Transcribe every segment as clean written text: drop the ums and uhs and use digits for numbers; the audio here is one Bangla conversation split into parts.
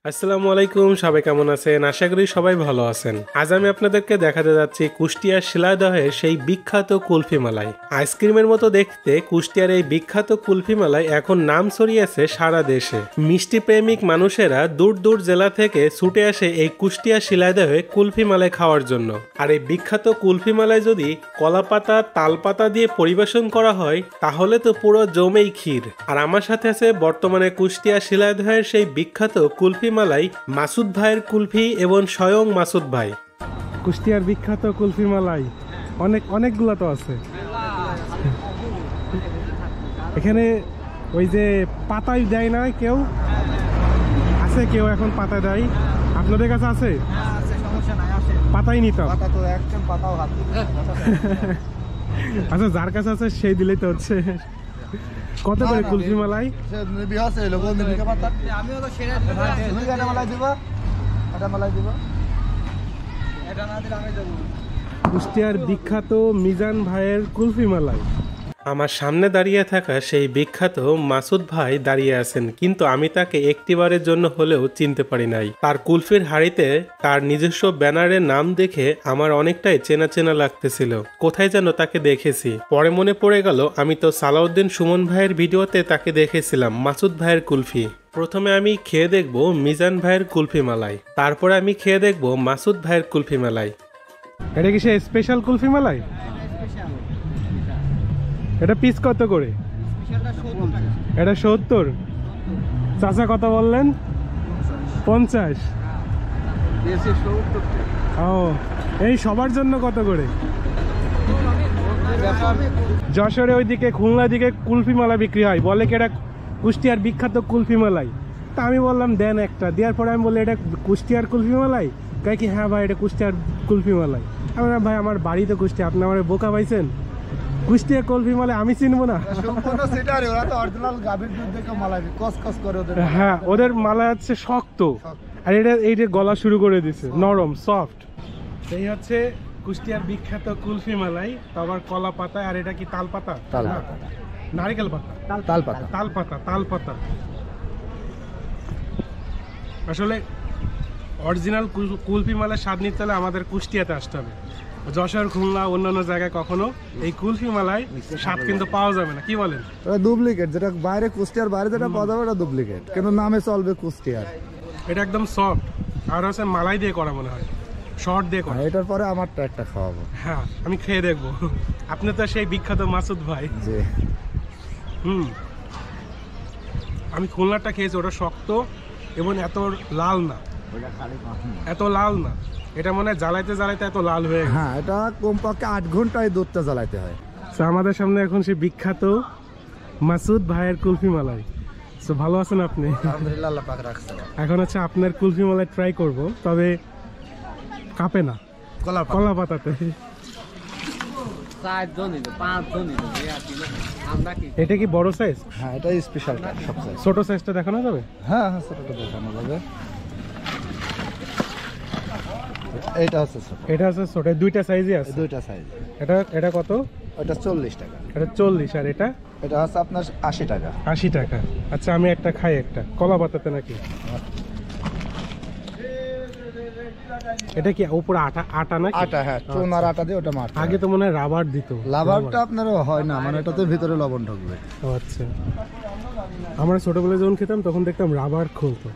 আসসালামু আলাইকুম, সবাই কেমন আছেন? আশা করি সবাই ভালো আছেন। আজ আমি আপনাদেরকে দেখাতে যাচ্ছি কুষ্টিয়ার শিলাদহের সেই বিখ্যাত কুলফি মালাই। আইসক্রিমের মতো দেখতে কুষ্টিয়ার এই বিখ্যাত কুলফি মালাই এখন নাম ছড়িয়েছে সারা দেশে। মিষ্টি প্রেমিক মানুষেরা দূর দূর জেলা থেকে ছুটে আসে এই কুষ্টিয়া শিলাদহে কুলফি মালাই খাওয়ার জন্য। আর এই বিখ্যাত কুলফি মালাই যদি কলাপাতা তালপাতা দিয়ে পরিবেশন করা হয় তাহলে তো পুরো জমেই ক্ষীর। আর আমার সাথে আছে বর্তমানে কুষ্টিয়া শিলাদহের সেই বিখ্যাত কুলফি মালাই মাসুদ ভাইয়ের কুলফি এবং স্বয়ং মাসুদ ভাই। কুষ্টিয়ার বিখ্যাত কুলফি মালাই অনেকগুলো তো আছে এখানে। ওই যে পাতায় দেয় না কেউ, আছে কেউ এখন পাতা দেয়? আপনাদের কাছে আছে? পাতাই নিত। আচ্ছা, যার কাছে আছে সেই দিলেই তো হচ্ছে। কত করে কুলফি মালাই? কুষ্টিয়ার বিখ্যাত মিজান ভাইয়ের কুলফি মালাই। আমার সামনে দাঁড়িয়ে থাকা সেই বিখ্যাত মাসুদ ভাই দাঁড়িয়ে আছেন, কিন্তু আমি তাকে একটিবারের জন্য হলেও চিনতে পারি নাই। তার কুলফির হাড়িতে তার নিজস্ব ব্যানারের নাম দেখে আমার অনেকটাই চেনা চেনা লাগতেছিল। কোথায় যেন তাকে দেখেছি। পরে মনে পড়ে গেল আমি তো সালাউদ্দিন সুমন ভাইয়ের ভিডিওতে তাকে দেখেছিলাম মাসুদ ভাইয়ের কুলফি। প্রথমে আমি খেয়ে দেখব মিজান ভাইয়ের কুলফি মালাই, তারপরে আমি খেয়ে দেখব মাসুদ ভাইয়ের কুলফি মালাই। এটা কি সে স্পেশাল কুলফি মালাই? এটা পিস কত করে? এটা 70। চাচা কত বললেন? 50। ও, এই সবার জন্য কত করে? যশোরে ওইদিকে খুলনার দিকে কুলফি মালা বিক্রি হয়, বলে কি এটা কুষ্টিয়ার বিখ্যাত কুলফি মালাই। তা আমি বললাম দেন একটা। দেওয়ার পরে আমি বললাম এটা কুষ্টিয়ার কুলফি মালাই? কয় কি হ্যাঁ ভাই এটা কুষ্টিয়ার কুলফি মালাই। আমি ভাই আমার বাড়ি তো কুষ্টিয়া, আপনি আমার বোকা পাইছেন? কুষ্টিয়া কুলফি মালাই আমি চিনবো না? হ্যাঁ, ওদের মালাই হচ্ছে শক্ত, আর এইটা গলা শুরু করে দিছে নরম সফট। এই হচ্ছে কুষ্টিয়ার বিখ্যাত কুলফি মালাই, আবার কলা পাতা। আর এটা কি তাল পাতা? নারিকেল পাতা? তাল পাতা। আসলে অরিজিনাল কুলফি মালাই স্বাদ নিতে হলে আমাদের কুষ্টিয়াতে আসতে হবে। যশোর খুলনা অন্যান্য জায়গায় কখনো এই কুলফি মালাই স্বাদ কিন্তু পাওয়া যাবে না। কি বলেন? ডুপ্লিকেট, যেটা বাইরে কুষ্টিয়ার বাইরে যেটা পাওয়া যাবে ওটা ডুপ্লিকেট, কিন্তু নামে চলবে কুষ্টিয়ার। এটা একদম সফট, আর হচ্ছে মালাই দিয়ে করা মনে হয়, শর্ট দিয়ে করা। এটার পরে আমারটা একটা খাওয়াবো। হ্যাঁ, আমি খেয়ে দেখবো। আপনি তো সেই বিখ্যাত মাসুদ ভাই। জি। আমি খুলনাটা খেয়েছি, ওটা শক্ত এবং এত লাল না। এটা মনে হয় জ্বালাইতে এত লাল হয়ে গেছে। হ্যাঁ, এটা কমপক্ষে 8 ঘন্টায় দুধটা জ্বালাইতে হয়। আমাদের সামনে এখন সেই বিখ্যাত মাসুদ ভাইয়ের কুলফি মালাই। তো ভালো আছেন আপনি? আলহামদুলিল্লাহ, আল্লাহ পাক রাখছে। এখন হচ্ছে আপনার কুলফি মালাই ট্রাই করব, তবে কাপে না, কলা পাতাতে। এটা কি বড় সাইজ? হ্যাঁ, এটা স্পেশাল সব সাইজ। ছোট সাইজটা দেখানো যাবে? হ্যাঁ, ছোটটা দেখানো যাবে। এটা হচ্ছে ছোট, দুইটা সাইজই আছে? দুইটা সাইজ। এটা কত? এটা 40 টাকা। এটা 40। আর এটা হচ্ছে আপনার 80 টাকা। 80 টাকা। আচ্ছা, আমি একটা খাই। একটা কলা পাতাতে নাকি? এটা কি উপরে আটা নাকি? আটা, হ্যাঁ, চুনার আটা দিয়ে ওটা মারতে। আগে তো মনে হয় রাবার দিত। রাবারটা আপনার হয় না, মানে এটাতে ভিতরে লবণ ঢুকবে। আচ্ছা, আমরা ছোটবেলায় যখন খেতাম তখন দেখতাম রাবার খুলতো।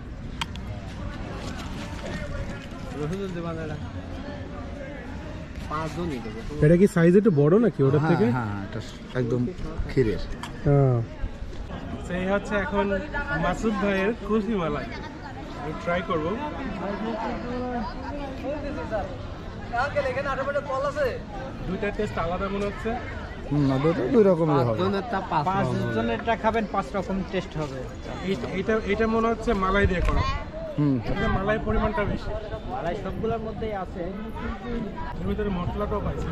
এটা কি সাইজ একটু বড় নাকি ওটার থেকে? হ্যাঁ, এটা একদম ক্ষীরের। সেই হচ্ছে এখন মাসুদ ভাইয়ের কুলফি মালাই আমি ট্রাই করবো। দুইটার টেস্ট আলাদা মনে হচ্ছে। না, দুই রকমই হবে। 5 জনেরটা খাবেন 5 রকম টেস্ট হবে। এটা মনে হচ্ছে মালাই দিয়ে করা। মালাই পরিমাণটা বেশি। মালাই সবগুলোর মধ্যেই আছে, এর ভিতরে মশলাটাও পাইছে।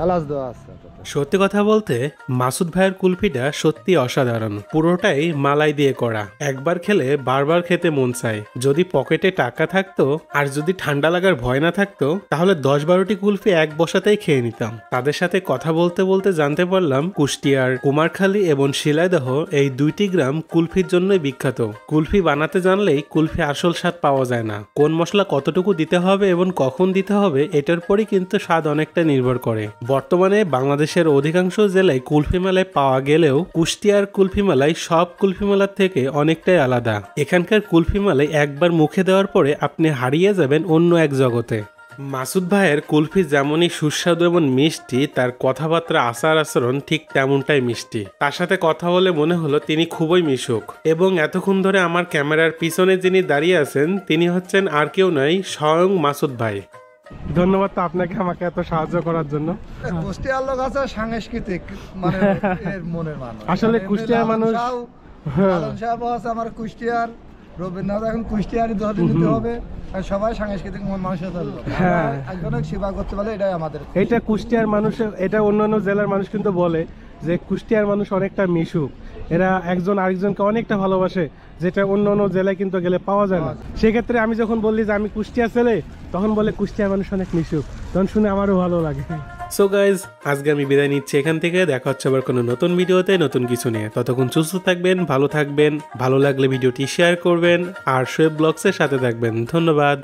এলাচ দেওয়া আছে এটাতে। সত্যি কথা বলতে মাসুদ ভাইয়ের কুলফিটা সত্যি অসাধারণ, পুরোটাই মালাই দিয়ে করা। একবার খেলে বারবার খেতে মন চায়। যদি পকেটে টাকা থাকতো আর যদি ঠান্ডা লাগার ভয় না থাকতো তাহলে 10-12টি কুলফি এক বসাতেই খেয়ে নিতাম। তাদের সাথে কথা বলতে বলতে জানতে পারলাম কুষ্টিয়ার কুমারখালী এবং শিলাইদহ এই 2টি গ্রাম কুলফির জন্যই বিখ্যাত। কুলফি বানাতে জানলেই কুলফি আসল স্বাদ পাওয়া যায় না। কোন মশলা কতটুকু দিতে হবে এবং কখন দিতে হবে এটার পরই কিন্তু স্বাদ অনেকটা নির্ভর করে। বর্তমানে বাংলাদেশের অধিকাংশ জেলায় কুলফি মেলায় পাওয়া গেলেও কুষ্টিয়ার কুলফি মেলায় সব কুলফি মেলার থেকে অনেকটাই আলাদা। এখানকার কুলফি মেলায় একবার মুখে দেওয়ার পরে আপনি হারিয়ে যাবেন অন্য এক জগতে। মাসুদ ভাইয়ের কুলফি যেমনই সুস্বাদু এবং মিষ্টি, তার কথাবার্তা আচার আচরণ ঠিক তেমনটাই মিষ্টি। তার সাথে কথা বলে মনে হলো তিনি খুবই মিশুক। এবং এতক্ষণ ধরে আমার ক্যামেরার পিছনে যিনি দাঁড়িয়ে আছেন তিনি হচ্ছেন আর কেউ নয়, স্বয়ং মাসুদ ভাই। ধন্যবাদ তো আপনাকে আমাকে এত সাহায্য করার জন্য। কুষ্টিয়ার লোক আছে সাংস্কৃতিক মানে এর মনের মানুষ। আসলে কুষ্টিয়ার মানুষ লালন সাহেব আছে আমার কুষ্টিয়ার, রবীন্দ্রনাথ এখন কুষ্টিয়ারই ধরে নিতে হবে। আর সবাই সাংস্কৃতিক মানুষের দল। হ্যাঁ। একজনের সেবা করতে পারলে এটাই আমাদের। এটা কুষ্টিয়ার মানুষ, এটা অন্যান্য জেলার মানুষ কিন্তু বলে যে কুষ্টিয়ার মানুষ অনেকটা মিশুক, এরা একজন আরেকজনকে অনেকটা ভালোবাসে, যেটা অন্য অন্য জেলায় কিন্তু গেলে পাওয়া যায় না। সেক্ষেত্রে আমি যখন বললি যে আমি কুষ্টিয়া ছেলে, তখন বলে কুষ্টিয়ার মানুষ অনেক মিশুক, তখন শুনে আমারও ভালো লাগে। সো গাইজ, আজকে আমি বিদায় নিচ্ছি এখান থেকে। দেখা হচ্ছে আবার কোনো নতুন ভিডিওতে নতুন কিছু নিয়ে। ততক্ষণ সুস্থ থাকবেন, ভালো থাকবেন, ভালো লাগলে ভিডিওটি শেয়ার করবেন আর শোয়েব ব্লগসের সাথে থাকবেন। ধন্যবাদ।